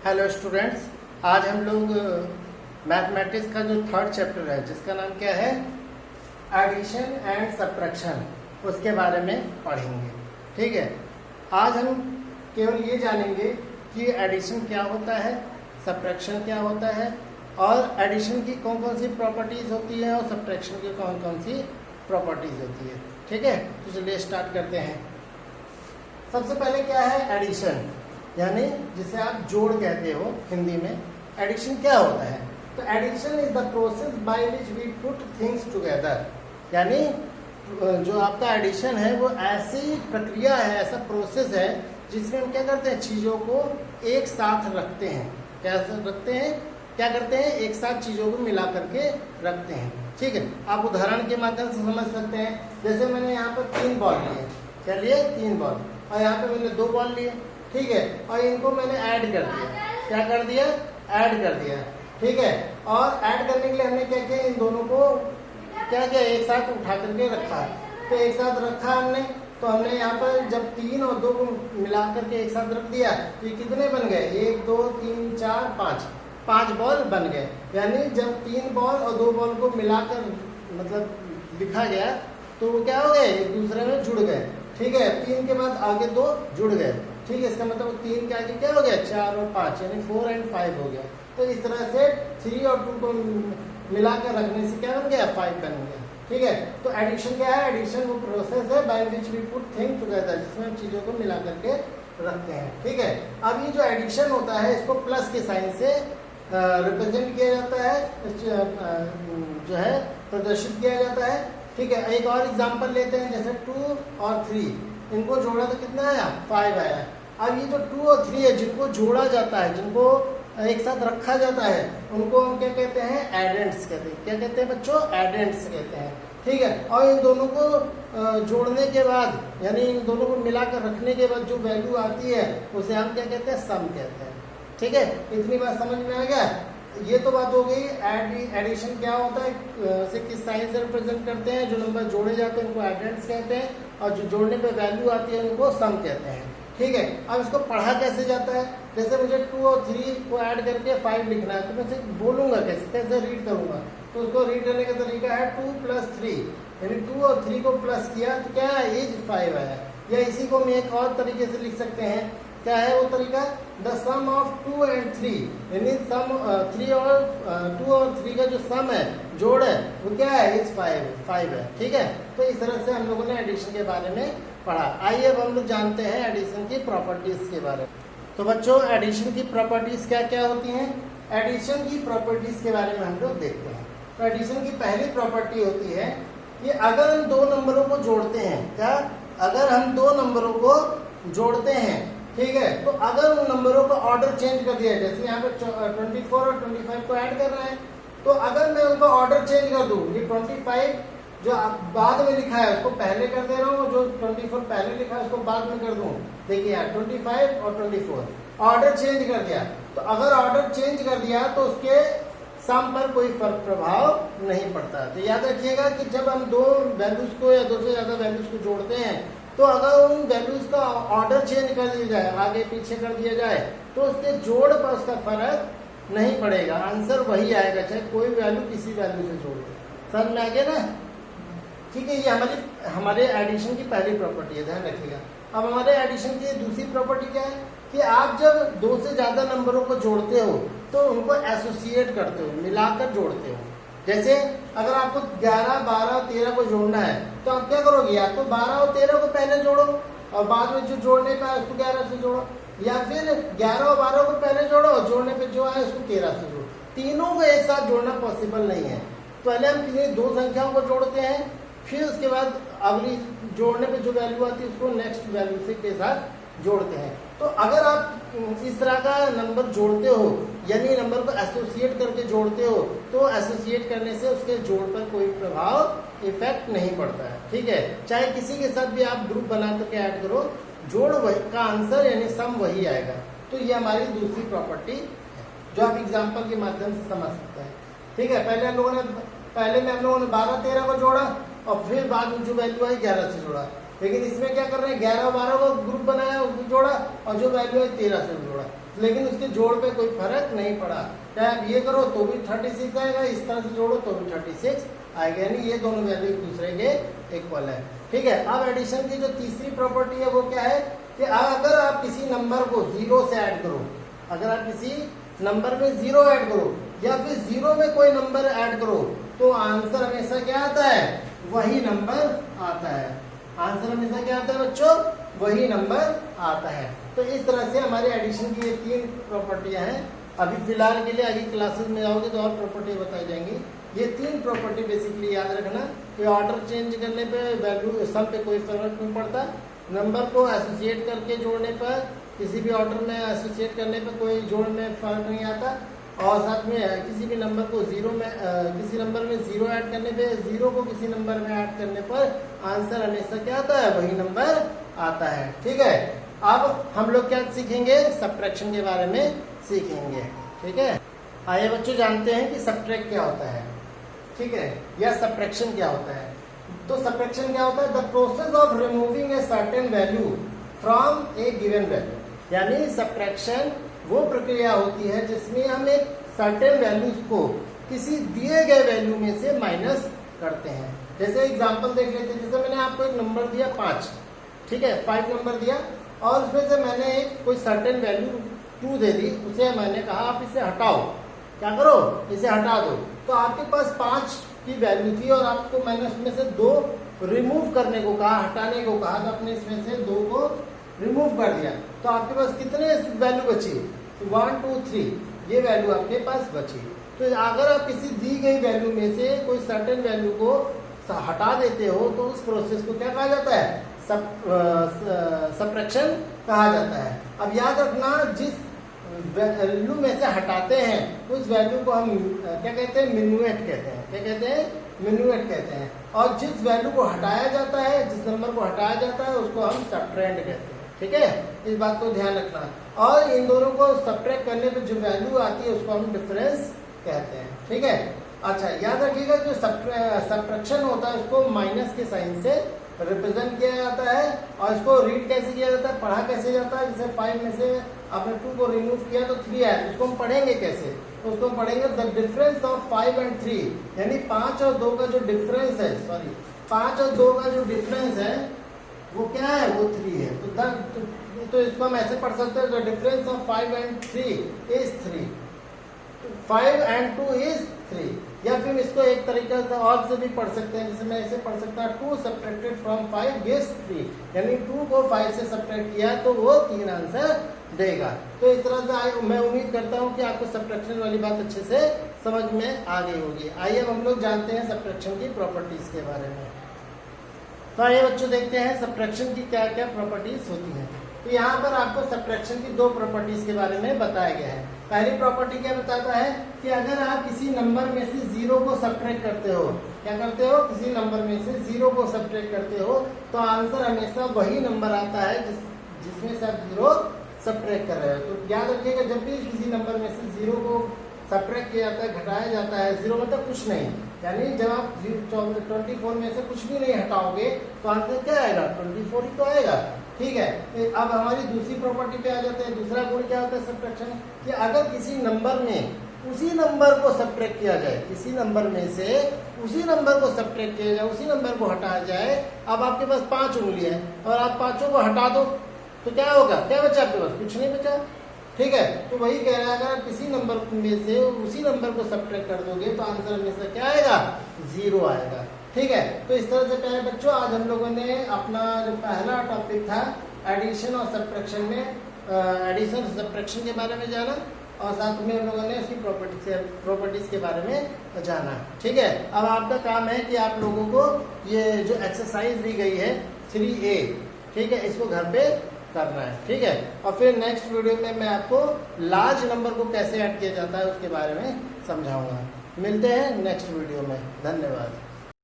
Hello students, आज हम लोग मैथमेटिक्स का जो थर्ड चैप्टर है जिसका नाम क्या है एडिशन एंड सब्ट्रैक्शन, उसके बारे में पढ़ेंगे। ठीक है, आज हम केवल ये जानेंगे कि एडिशन क्या होता है, सब्ट्रैक्शन क्या होता है और एडिशन की कौन कौन सी प्रॉपर्टीज़ होती है और सब्ट्रैक्शन की कौन कौन सी प्रॉपर्टीज़ होती है। ठीक है, तो चलिए स्टार्ट करते हैं। सबसे पहले क्या है एडिशन, यानी जिसे आप जोड़ कहते हो हिंदी में। एडिशन क्या होता है? तो addition is the process by which we put things together, यानी जो आपका एडिशन है वो ऐसी प्रक्रिया है, ऐसा प्रोसेस है जिसमें हम क्या करते हैं, चीज़ों को एक साथ रखते हैं। क्या रखते हैं, क्या करते हैं, एक साथ चीज़ों को मिला करके रखते हैं। ठीक है, आप उदाहरण के माध्यम से समझ सकते हैं। जैसे मैंने यहाँ पर 3 बॉल लिए, क्या लिए 3 बॉल, और यहाँ पे मैंने 2 बॉल लिए। ठीक है, और इनको मैंने ऐड कर दिया। क्या कर दिया, ऐड कर दिया। ठीक है, और ऐड करने के लिए हमने क्या किया, इन दोनों को क्या किया, एक साथ उठा करके रखा। तो एक साथ रखा हमने, तो हमने यहाँ पर जब 3 और 2 को मिला करके एक साथ रख दिया तो ये कितने बन गए, 1 2 3 4 5 बॉल बन गए। यानी जब 3 बॉल और 2 बॉल को मिलाकर मतलब लिखा गया तो वो क्या हो गए, एक दूसरे में जुड़ गए। ठीक है, 3 के बाद आगे 2 जुड़ गए। ठीक है, इसका मतलब 3 के आगे क्या हो गया, 4 और 5, यानी 4 और 5 हो गया। तो इस तरह से 3 और 2 को मिलाकर रखने से क्या बन गया, 5 बन गया। ठीक है, तो एडिशन क्या है, एडिशन वो प्रोसेस है by which we put thing together, जिसमें हम चीजों को मिला करके रखते हैं। ठीक है, अब ये जो एडिशन होता है इसको प्लस के साइन से रिप्रेजेंट किया जाता है, जो है प्रदर्शित किया जाता है। ठीक है, एक और एग्जांपल लेते हैं। जैसे 2 और 3 इनको जोड़ा तो कितना आया, 5 आया। अब ये जो 2 और 3 है जिनको जोड़ा जाता है, जिनको एक साथ रखा जाता है, उनको हम क्या कहते हैं, एडेंट्स कहते हैं। क्या कहते हैं बच्चों, एडेंट्स कहते हैं। ठीक है, और इन दोनों को जोड़ने के बाद, यानी इन दोनों को मिलाकर रखने के बाद जो वैल्यू आती है उसे हम क्या कहते हैं, सम कहते हैं। ठीक है, इतनी बात समझ में आ गया। ये तो बात हो गई एडिशन क्या होता है, उसे किस साइन से रिप्रेजेंट करते हैं। जो नंबर जोड़े जाते हैं उनको एडेंट्स कहते हैं, और जो जोड़ने पे वैल्यू आती है उनको सम कहते हैं। ठीक है, अब इसको पढ़ा कैसे जाता है। जैसे मुझे 2 और 3 को ऐड करके 5 लिखना है, तो मैं इसे बोलूंगा कैसे रीड करूंगा। तो उसको रीड करने का तरीका है 2 + 3, यानी 2 और 3 को प्लस किया तो क्या है, इज 5 आया। या इसी को हम एक और तरीके से लिख सकते हैं। क्या है वो तरीका, द सम ऑफ 2 and 3, यानी सम 3 और 2 और 3 का जो सम है, जोड़ है, वो क्या है, इज 5 है। ठीक है, तो इस तरह से हम लोगों ने एडिशन के बारे में पढ़ा। आइए अब हम लोग जानते हैं एडिशन की प्रॉपर्टीज के बारे में। तो बच्चों, एडिशन की प्रॉपर्टीज क्या क्या होती हैं। एडिशन की प्रॉपर्टीज के बारे में हम लोग देखते हैं। तो एडिशन की पहली प्रॉपर्टी होती है कि अगर हम 2 नंबरों को जोड़ते हैं, क्या, अगर हम 2 नंबरों को जोड़ते हैं, ठीक है, तो अगर उन नंबरों का ऑर्डर चेंज कर दिया, जैसे यहाँ पे 24 और 25 को ऐड कर रहे हैं, तो अगर मैं उनका ऑर्डर चेंज कर दूं, ये 25 जो बाद में लिखा है उसको पहले कर दे रहा हूँ, जो 24 पहले लिखा है उसको बाद में कर दूं। देखिए यहाँ 25 और 24 ऑर्डर चेंज कर दिया। तो अगर ऑर्डर चेंज कर दिया तो उसके सम पर कोई फर्क प्रभाव नहीं पड़ता। तो याद रखिएगा कि जब हम 2 वैल्यूज को या 2 से ज्यादा वैल्यूज को जोड़ते हैं, तो अगर उन वैल्यूज का ऑर्डर चेंज कर दिया जाए, आगे पीछे कर दिया जाए, तो उसके जोड़ पर उसका फर्क नहीं पड़ेगा, आंसर वही आएगा, चाहे कोई वैल्यू किसी वैल्यू से जोड़ दे। समझ में आ गया ना। ठीक है, ये हमारे एडिशन की पहली प्रॉपर्टी है, ध्यान रखिएगा। अब हमारे एडिशन की दूसरी प्रॉपर्टी क्या है कि आप जब 2 से ज्यादा नंबरों को जोड़ते हो तो उनको एसोसिएट करते हो, मिलाकर जोड़ते हो। जैसे अगर आपको 11, 12, 13 को जोड़ना है तो आप क्या करोगे, या तो 12 और 13 को पहले जोड़ो और बाद में जो जोड़ने पे आए उसको 11 से जोड़ो, या फिर 11 और 12 को पहले जोड़ो और जोड़ने पे जो आए उसको 13 से जोड़ो। तीनों को एक साथ जोड़ना पॉसिबल नहीं है। पहले हम किसी 2 संख्याओं को जोड़ते हैं, फिर उसके बाद अगली जोड़ने पे जो वैल्यू आती है उसको नेक्स्ट वैल्यू से के साथ जोड़ते हैं। तो अगर आप इस तरह का नंबर जोड़ते हो, यानी नंबर को एसोसिएट करके जोड़ते हो, तो एसोसिएट करने से उसके जोड़ पर कोई प्रभाव, इफेक्ट नहीं पड़ता है। ठीक है, चाहे किसी के साथ भी आप ग्रुप बना करके ऐड करो, जोड़ वही का आंसर यानी सम वही आएगा। तो ये हमारी दूसरी प्रॉपर्टी है जो आप एग्जाम्पल के माध्यम से समझ सकते हैं। ठीक है, पहले हम लोगों ने 12, 13 को जोड़ा और फिर बाद में जो वैल्यू आई 11 से जोड़ा। लेकिन इसमें क्या कर रहे हैं, 11 और 12 को ग्रुप बनाया, उसको जोड़ा और जो वैल्यू है 13 से जोड़ा। लेकिन उसके जोड़ पे कोई फर्क नहीं पड़ा। चाहे आप ये करो तो भी 36 आएगा, इस तरह से जोड़ो तो भी 36 आएगा, यानी ये दोनों वैल्यू एक दूसरे के इक्वल है। ठीक है, अब एडिशन की जो तीसरी प्रॉपर्टी है वो क्या है कि अगर आप किसी नंबर को 0 से ऐड करो, अगर आप किसी नंबर में 0 ऐड करो या फिर 0 में कोई नंबर ऐड करो तो आंसर हमेशा क्या आता है, वही नंबर आता है। आंसर हमेशा क्या आता है बच्चों, वही नंबर आता है। तो इस तरह से हमारे एडिशन की ये 3 प्रॉपर्टियां हैं। अभी फिलहाल के लिए आगे क्लासेस में जाओगे तो और प्रॉपर्टी बताई जाएंगी। ये 3 प्रॉपर्टी बेसिकली याद रखना कि ऑर्डर चेंज करने पे वैल्यू सम पे कोई फर्क नहीं पड़ता, नंबर को एसोसिएट करके जोड़ने पर, किसी भी ऑर्डर में एसोसिएट करने पर कोई जोड़ में फर्क नहीं आता, और साथ में किसी भी नंबर को किसी नंबर में 0 ऐड करने पे, 0 को किसी नंबर में ऐड करने पर आंसर हमेशा क्या आता है, वही नंबर आता है। ठीक है, अब हम लोग क्या सीखेंगे, सब्ट्रैक्शन के बारे में सीखेंगे। ठीक है, आइए बच्चों जानते हैं कि सब्ट्रैक्ट क्या होता है। ठीक है, या सब्ट्रैक्शन क्या होता है। तो सब्ट्रैक्शन क्या होता है, the process of removing a certain value from A given value, यानी सब्ट्रैक्शन वो प्रक्रिया होती है जिसमें हम एक सर्टेन वैल्यूज को किसी दिए गए वैल्यू में से माइनस करते हैं। जैसे एग्जांपल देख लेते हैं, जैसे मैंने आपको एक नंबर दिया 5, ठीक है, 5 नंबर दिया और उसमें से मैंने एक कोई सर्टेन वैल्यू 2 दे दी, उसे मैंने कहा आप इसे हटाओ, क्या करो, इसे हटा दो। तो आपके पास 5 की वैल्यू थी और आपको मैंने उसमें से 2 रिमूव करने को कहा, हटाने को कहा, तो आपने इसमें से 2 को रिमूव कर दिया। तो आपके पास कितने वैल्यू बची, 1 2 3, ये वैल्यू आपके पास बची। तो अगर आप किसी दी गई वैल्यू में से कोई सर्टेन वैल्यू को हटा देते हो तो उस प्रोसेस को क्या कहा जाता है, सब्ट्रैक्शन कहा जाता है। अब याद रखना, जिस वैल्यू में से हटाते हैं उस वैल्यू को हम क्या कहते हैं, मिनुएट कहते हैं। क्या कहते हैं, मिनुएट कहते हैं। और जिस वैल्यू को हटाया जाता है, जिस नंबर को हटाया जाता है उसको हम सब्ट्रैंड कहते हैं। ठीक है, इस बात को ध्यान रखना। और इन दोनों को सब्ट्रैक्ट करने पे जो वैल्यू आती है उसको हम डिफरेंस कहते हैं। ठीक है, अच्छा याद रखिएगा, जो सब्ट्रैक्शन होता है उसको माइनस के साइन से रिप्रेजेंट किया जाता है। और इसको रीड कैसे किया जाता है, पढ़ा कैसे जाता है, जैसे 5 में से आपने 2 को रिमूव किया तो 3 आया, उसको हम पढ़ेंगे कैसे, तो उसको हम पढ़ेंगे द डिफरेंस ऑफ 5 and 3, यानी 5 और 2 का जो डिफरेंस है, 5 और 2 का जो डिफरेंस है वो क्या है, वो 3 है। तो इसको हम ऐसे पढ़ सकते हैं, the difference of 5 and 3 is 3, 5 and 2 is 3। या फिर इसको एक तरीके से और से भी पढ़ सकते हैं, जैसे मैं ऐसे पढ़ सकता हूँ 2 सब्ट्रैक्टेड फ्रॉम 5 गिव्स 3, यानी 2 को 5 से सब्ट्रैक्ट किया तो वो 3 आंसर देगा। तो इस तरह से मैं उम्मीद करता हूँ कि आपको सब्ट्रैक्शन वाली बात अच्छे से समझ में आ गई होगी। आइए अब हम लोग जानते हैं सब्ट्रैक्शन की प्रॉपर्टीज के बारे में। तो आइए बच्चों देखते हैं सब्ट्रैक्शन की क्या क्या प्रॉपर्टीज होती हैं। तो यहाँ पर आपको सब्ट्रैक्शन की 2 प्रॉपर्टीज के बारे में बताया गया है। पहली प्रॉपर्टी क्या बताता है कि अगर आप किसी नंबर में से 0 को सब्ट्रैक्ट करते हो, क्या करते हो, किसी नंबर में से 0 को सब्ट्रैक्ट करते हो तो आंसर हमेशा वही नंबर आता है जिसमें से आप 0 सब्ट्रैक्ट कर रहे हो। तो याद रखिएगा, जब भी किसी नंबर में से 0 को सब्ट्रैक्ट किया जाता है, घटाया जाता है, 0 मतलब कुछ नहीं, यानी जब आप 24 में से कुछ भी नहीं हटाओगे तो आंसर क्या आएगा, 24 ही तो आएगा। ठीक है, अब हमारी दूसरी प्रॉपर्टी पे आ जाते हैं। दूसरा गुण क्या होता है सब्ट्रैक्शन, कि अगर किसी नंबर में उसी नंबर को सब्ट्रैक्ट किया जाए, किसी नंबर में से उसी नंबर को सब्ट्रैक्ट किया जाए, उसी नंबर को हटाया जाए। अब आपके पास 5 उंगलियां हैं और आप 5 को हटा दो तो क्या होगा, क्या बचा आपके पास, कुछ नहीं बचा। ठीक है, तो वही कह रहा है, अगर आप किसी नंबर में से उसी नंबर को सब्ट्रैक्ट कर दोगे तो आंसर हमेशा क्या आएगा, 0 आएगा। ठीक है, तो इस तरह से प्यारे बच्चों आज हम लोगों ने अपना जो पहला टॉपिक था एडिशन और सब्ट्रैक्शन में एडिशन और सब्ट्रैक्शन के बारे में जाना और साथ में हम लोगों ने उसकी प्रॉपर्टीज के बारे में जाना। ठीक है, अब आपका काम है कि आप लोगों को ये जो एक्सरसाइज दी गई है 3A, ठीक है, इसको घर पे करना है। ठीक है, और फिर नेक्स्ट वीडियो में मैं आपको लार्ज नंबर को कैसे ऐड किया जाता है उसके बारे में समझाऊंगा। मिलते हैं नेक्स्ट वीडियो में, धन्यवाद।